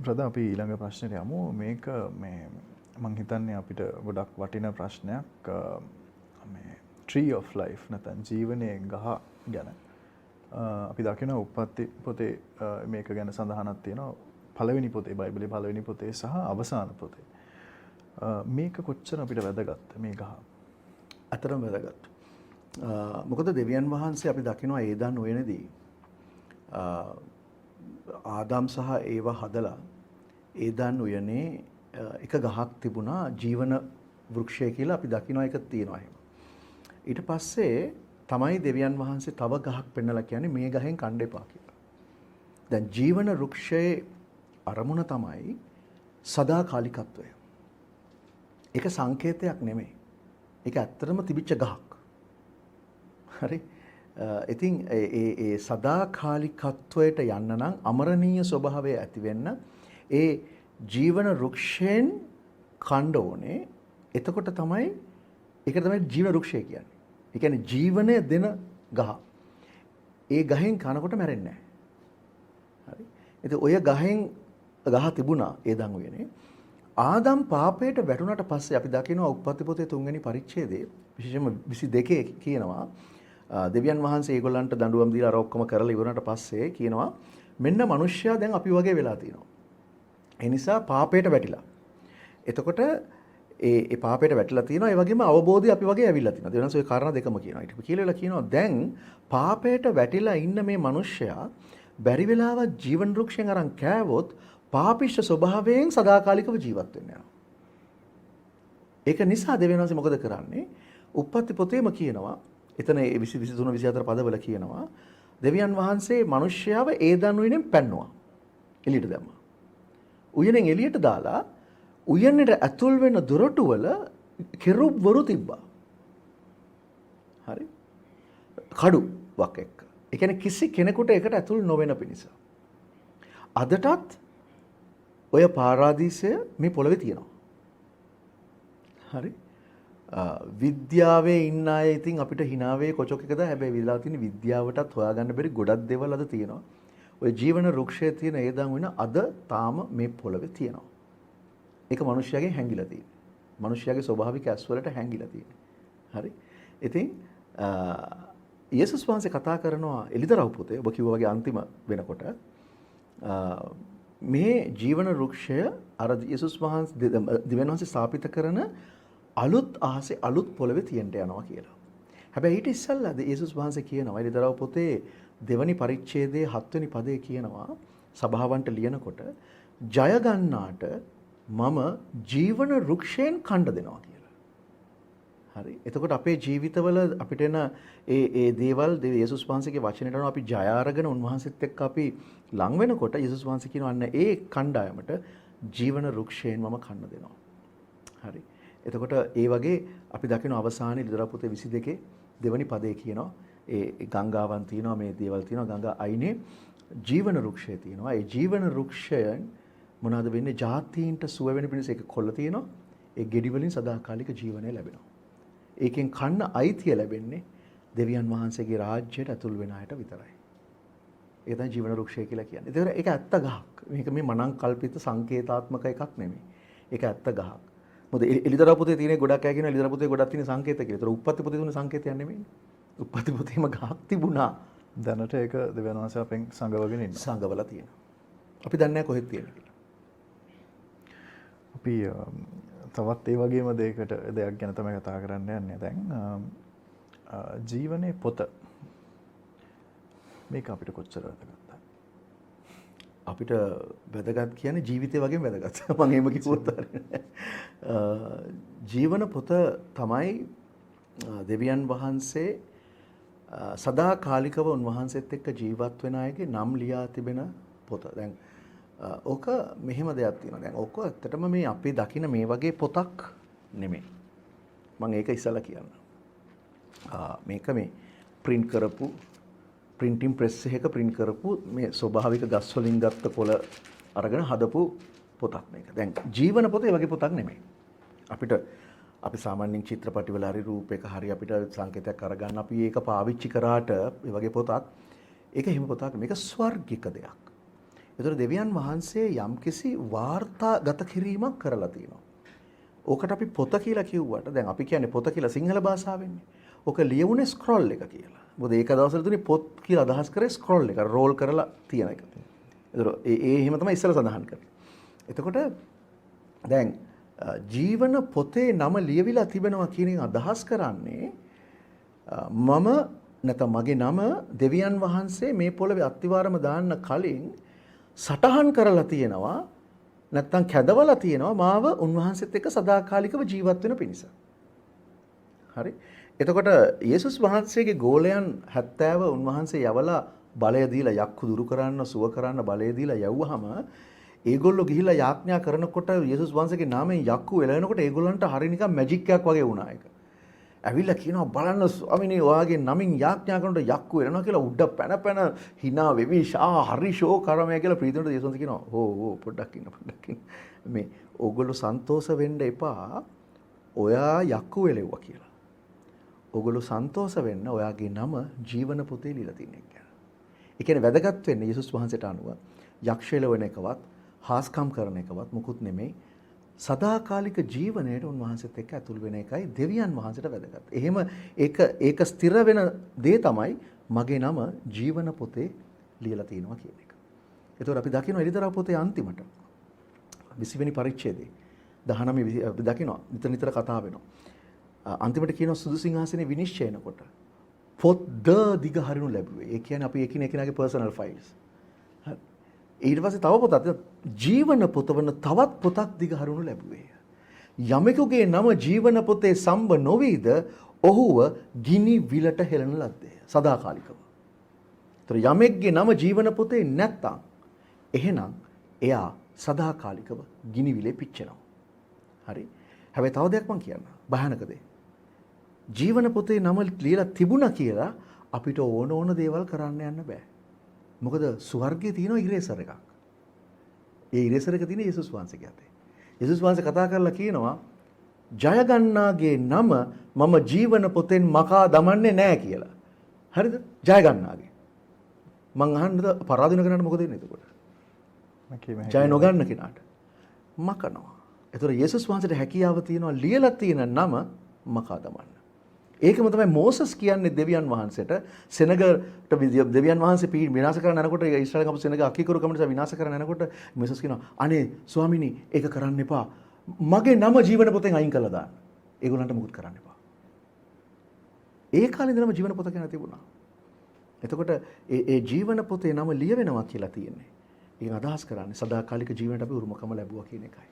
ප්‍රදා අපි ඊළඟ ප්‍රශ්නෙට යමු. මේක මේ මං හිතන්නේ අපිට ගොඩක් වටින ප්‍රශ්නයක් මේ tree of life නැත්නම් ජීවනයේ ගහ ගැන. අපි දකින උප්පත්ති පොතේ මේක ගැන සඳහනක් තියෙනවා. පළවෙනි පොතේ බයිබලයේ පළවෙනි පොතේ සහ අවසාන පොතේ. මේක කොච්චර අපිට වැදගත්ද මේ ගහ? අතරම වැදගත්. මොකද දෙවියන් වහන්සේ අපි දකිනවා ඒදන් උයනේදී ආදාම් සහ ඒවා හදලා ඒදන් උයනේ එක ගහක් තිබුණා ජීවන වෘක්ෂය කියලා අපි දකිනවා එක තියෙනවා එහෙම. ඊට පස්සේ තමයි දෙවියන් වහන්සේ තව ගහක් පෙන්නලා කියන්නේ මේ ගහෙන් කන්න එපා කියලා. දැන් ජීවන වෘක්ෂයේ අරමුණ තමයි සදාකාලිකත්වය. ඒක සංකේතයක් නෙමෙයි. ඒක ඇත්තටම තිබිච්ච ගහක්. හරි. ඉතින් ඒ සදාකාලිකත්වයට යන්න නම් අමරණීය ස්වභාවය ඇති වෙන්න ඒ ජීවන වෘක්ෂයෙන් කන්න ඕනේ. එතකොට තමයි ඒක තමයි ජීවන වෘක්ෂය කියන්නේ. ඒ කියන්නේ ජීවනය දෙන ගහ. ඒ ගහෙන් කනකොට මැරෙන්නේ නැහැ. හරි. ඉතින් ඔය ගහ තිබුණා ඒ දන් උයනේ. ආදම් පාපයට වැටුණාට පස්සේ අපි දකිනවා උප්පත්ති පොතේ 3 වෙනි පරිච්ඡේදයේ විශේෂයෙන්ම 22 කියනවා දෙවියන් වහන්සේ ඒගොල්ලන්ට දඬුවම් දීලා අර ඔක්කොම කරලා ඉවරනට පස්සේ කියනවා මෙන්න මිනිස්සයා දැන් අපි වගේ වෙලා තියෙනවා. ඒ නිසා පාපයට වැටිලා. එතකොට ඒ පාපයට වැටිලා තියෙනවා. ඒ වගේම අවබෝධය අපි වගේ ඇවිල්ලා තියෙනවා. දෙවියන් වහන්සේ ওই කාරණා දෙකම කියනවා. ඊට කියලා කියනවා දැන් පාපයට වැටිලා ඉන්න මේ මිනිස්සයා බැරි වෙලාවත් ජීවන වෘක්ෂයෙන් අරන් කෑවොත් පාපිෂ්ඨ ස්වභාවයෙන් සදාකාලිකව ජීවත් වෙන්න යනවා. ඒක නිසා දෙවියන් වහන්සේ මොකද කරන්නේ? උප්පත්ති පොතේම කියනවා එතන 20 23 24 පදවල කියනවා දෙවියන් වහන්සේ මිනිස්යාව ඒදන් උයනෙන් පැන්නුවා. එළියට දැම්මා. උයනෙන් එළියට දාලා උයනට ඇතුල් වෙන දොරටු වල කෙරුබ්වරු තිබ්බා. හරි? කඩුවක් එක්ක. ඒ කියන්නේ කිසි කෙනෙකුට ඒකට ඇතුල් නොවෙන පිණිස. අදටත් ඔය පාරාදීසය මේ පොළවේ තියෙනවා. හරි? විද්‍යාවේ ඉන්න අය ඉතින් අපිට හිනාවේ කොචොක් එකද හැබැයි විලා තියෙන විද්‍යාවටත් හොයාගන්න බැරි ගොඩක් දේවල් අද තියෙනවා. ඔය ජීවන වෘක්ෂයේ තියෙන ඒ දන් වෙන අද තාම මේ පොළවේ තියෙනවා. ඒක මිනිස්යාගෙන් හැංගිලා තියෙන්නේ. මිනිස්යාගේ ස්වභාවික ඇස් වලට හැංගිලා තියෙන්නේ. හරි? ඉතින් යේසුස් වහන්සේ කතා කරනවා එලිදරව් පොතේ ඔබ කිව්වා වගේ අන්තිම වෙනකොට මේ ජීවන වෘක්ෂය අර යේසුස් වහන්සේ දෙවියන් වහන්සේ ස්ථාපිත කරන අලුත් ආසේ අලුත් පොළවේ තියෙන්න යනවා කියලා. හැබැයි ඊට ඉස්සෙල්ලා යේසුස් වහන්සේ කියනවා එලිදරව් පොතේ දෙවනි පරිච්ඡේදයේ 7 වෙනි පදයේ කියනවා සභාවන්ට ලියනකොට ජය ගන්නාට මම ජීවන වෘක්ෂයෙන් කණ්ඩ දෙනවා කියලා. හරි. එතකොට අපේ ජීවිතවල අපිට එන ඒ දේවල් යේසුස් වහන්සේගේ වචනයට අනුව අපි ජය අරගෙන උන්වහන්සේත් එක්ක අපි ලං වෙනකොට යේසුස් වහන්සේ කියනවා අන්න ඒ කණ්ඩායමට ජීවන වෘක්ෂයෙන් මම කන්න දෙනවා. හරි. එතකොට ඒ වගේ අපි දකින අවසානයේ ලිදරව් පොතේ 22 දෙවනි පදයේ කියනවා ඒ ගංගාවන් තියෙනවා මේ දේවල් තියෙනවා ගංගා අයිනේ ජීවන වෘක්ෂය තියෙනවා. ඒ ජීවන වෘක්ෂයෙන් මොනවාද වෙන්නේ? ජාතීන්ට සුව වෙන පිණිස ඒක කොළ තියෙනවා. ඒ ගෙඩි වලින් සදාකාලික ජීවනය ලැබෙනවා. ඒකෙන් කන්න අයිතිය ලැබෙන්නේ දෙවියන් වහන්සේගේ රාජ්‍යයට ඇතුල් වෙන අයට විතරයි. ඒක තමයි ජීවන වෘක්ෂය කියලා කියන්නේ. ඒක ඇත්ත ගහක්. මේක මේ මනං කල්පිත සංකේතාත්මක එකක් නෙමෙයි. ඒක ඇත්ත ගහක්. මොකද එලිදරව් පොතේ තියෙන ගොඩක් අය කියන එලිදරව් පොතේ ගොඩක් තියෙන සංකේත කියලා. ඒතර උප්පත්ති පොතේ තියෙන සංකේතයක් නෙමෙයි. උප්පත්ති පොතේම ගහක් තිබුණා. දැනට ඒක දෙවියන් වහන්සේ අපෙන් සංගවගෙන ඉන්නවා. සංගවලා තියෙනවා. අපි දන්නේ නැහැ කොහෙද තියෙන්නේ කියලා. අපි තවත් ඒ වගේම දෙයක් ගැන තමයි කතා කරන්න යන්නේ දැන්. ජීවනයේ පොත මේක අපිට කොච්චර වැදගත්ද? අපිට වැදගත් කියන්නේ ජීවිතය වගේම වැදගත්. මම එහෙම කිව්වොත් ජීවන පොත තමයි දෙවියන් වහන්සේ සදාකාලිකව උන්වහන්සේත් එක්ක ජීවත් වෙන අයගේ නම් ලියා තිබෙන පොත. දැන් ඕක මෙහෙම දෙයක් තියෙනවා. දැන් ඕක ඇත්තටම මේ අපි දකින මේ වගේ පොතක් නෙමෙයි. මම ඒක ඉස්සලා කියන්න. මේක මේ print කරපු printing press එකක print කරපු මේ ස්වභාවික ගස් වලින් ගත්ත කොළ අරගෙන හදපු පොතක් මේක. දැන් ජීවන පොත ඒ වගේ පොතක් නෙමෙයි. අපි සාමාන්‍යයෙන් චිත්‍රපටි වල හරි රූපයක හරි අපිට සංකේතයක් අරගන්න අපි ඒක පාවිච්චි කරාට ඒ වගේ පොතක් ඒක හිම පොතක් මේක ස්වර්ගික දෙයක්. ඒතර දෙවියන් වහන්සේ යම්කිසි වාර්තාගත කිරීමක් කරලා තියෙනවා. ඕකට අපි පොත කියලා කිව්වට දැන් අපි කියන්නේ පොත කියලා සිංහල භාෂාවෙන්නේ. ඕක ලියුනේ ස්ක්‍රෝල් එක කියලා. මොකද ඒක දවස්වල තුනේ පොත් කියලා අදහස් කරේ ස්ක්‍රෝල් එක රෝල් කරලා තියෙන එක. ඒතර ඒ එහෙම තමයි ඉස්සෙල්ලා සඳහන් කරේ. එතකොට දැන් ජීවන පොතේ නම ලියවිලා තිබෙනවා කියන එක අදහස් කරන්නේ මම නැත්නම් මගේ නම දෙවියන් වහන්සේ මේ පොළවේ අත්තිවාරම දාන්න කලින් සටහන් කරලා තියෙනවා නැත්නම් කැදවලා තියෙනවා මාව උන්වහන්සේත් එක්ක සදාකාලිකව ජීවත් වෙන පිණිස. හරි. එතකොට යේසුස් වහන්සේගේ ගෝලයන් 70 උන්වහන්සේ යවලා බලය දීලා යක්කු දුරු කරන්න සුව කරන්න බලය දීලා යවුවාම ඒගොල්ලෝ ගිහිල්ලා යාඥා කරනකොට යේසුස් වහන්සේගේ නාමයෙන් යක්කු එළවෙනකොට ඒගොල්ලන්ට හරි නිකන් මැජික් එකක් වගේ වුණා ඒක. ඇවිල්ලා කියනවා බලන්න ස්වාමිනේ ඔයාගේ නමින් යාඥා කරනකොට යක්කු එළවෙනවා කියලා උඩ පැන hina වෙවි හරි ෂෝ කරමයි කියලා ප්‍රීතියට යේසුස් වහන්සේ කියනවා. ඕ පොඩ්ඩක් ඉන්න. මේ ඕගොල්ලෝ සන්තෝෂ වෙන්න එපා. ඔයා යක්කු එළෙව්වා කියලා. ඕගොල්ලෝ සන්තෝෂ වෙන්න ඔයාගේ නම ජීවන පොතේ ලියලා තියෙන එක. ඒ කියන්නේ වැදගත් වෙන්නේ යේසුස් වහන්සේට අනුව යක්ෂ එළවෙන එකවත් හාස්කම් කරන එකවත් මුකුත් නෙමෙයි. සදාකාලික ජීවනයේ උන්වහන්සේත් එක්ක ඇතුල් වෙන එකයි දෙවියන් වහන්සේට වැදගත්. එහෙම ඒක ස්ථිර වෙන දේ තමයි මගේ නම ජීවන පොතේ ලියලා තියෙනවා කියන එක. ඒතකොට අපි දකිනවා එළිදරව් පොතේ අන්තිමට 20 වෙනි පරිච්ඡේදයේ 19 අපි දකිනවා නිතර කතා වෙනවා. අන්තිමට කියනවා සුදු සිංහාසනේ විනිශ්චයනකොට පොත් දිග හරිනු ලැබුවේ. ඒ කියන්නේ අපි එකිනෙකාගේ පර්සනල් ෆයිල්ස්. ඊට පස්සේ තව පොතක් ජීවන පොත වන තවත් පොතක් දිග හරිනු ලැබුවේ. යමෙකුගේ නම ජීවන පොතේ සම්බ නොවේද ඔහුව ගිනි විලට හෙළන ලද්දේ සදාකාලිකව. ඒතර යමෙක්ගේ නම ජීවන පොතේ නැත්තම් එහෙනම් එයා සදාකාලිකව ගිනි විලේ පිච්චෙනවා. හරි. හැබැයි තව දෙයක් මම කියන්න. භයානක දෙයක්. ජීවන පොතේ නම ලියලා තිබුණා කියලා අපිට ඕන දේවල් කරන්න යන්න බෑ. මොකද ස්වර්ගයේ තියෙන ඉරේසර් එකක්. ඒ ඉරේසර් එක තියෙන යේසුස් වහන්සේගේ අතේ. යේසුස් වහන්සේ කතා කරලා කියනවා ජය ගන්නාගේ නම මම ජීවන පොතෙන් මකා දමන්නේ නැහැ කියලා. හරිද? ජය ගන්නාගේ. මං අහන්නද පරාදින කෙනාට මොකද වෙන්නේ එතකොට? ජය නොගන්න කෙනාට මකනවා. ඒතර යේසුස් වහන්සේට හැකියාව තියෙනවා ලියලා තියෙන නම මකා දමන්න. ඒකම තමයි මෝසස් කියන්නේ දෙවියන් වහන්සේට සෙනගට දෙවියන් වහන්සේ විනාශ කරන්න යනකොට ඊශ්‍රායල් කපු සෙනග අකීකරු කමට විනාශ කරන්න යනකොට මෝසස් කියනවා අනේ ස්වාමීනි ඒක කරන්න එපා. මගේ නම ජීවන පොතෙන් අයින් කරලා දාන්න. ඒගොල්ලන්ට මුකුත් කරන්න එපා. ඒ කාලේ ඉඳලම ජීවන පොත ගැන තිබුණා. එතකොට ඒ ජීවන පොතේ නම ලියවෙනවා කියලා තියෙන්නේ. ඒක අදහස් කරන්නේ සදාකාලික ජීවනට අපි උරුමකම ලැබුවා කියන එකයි.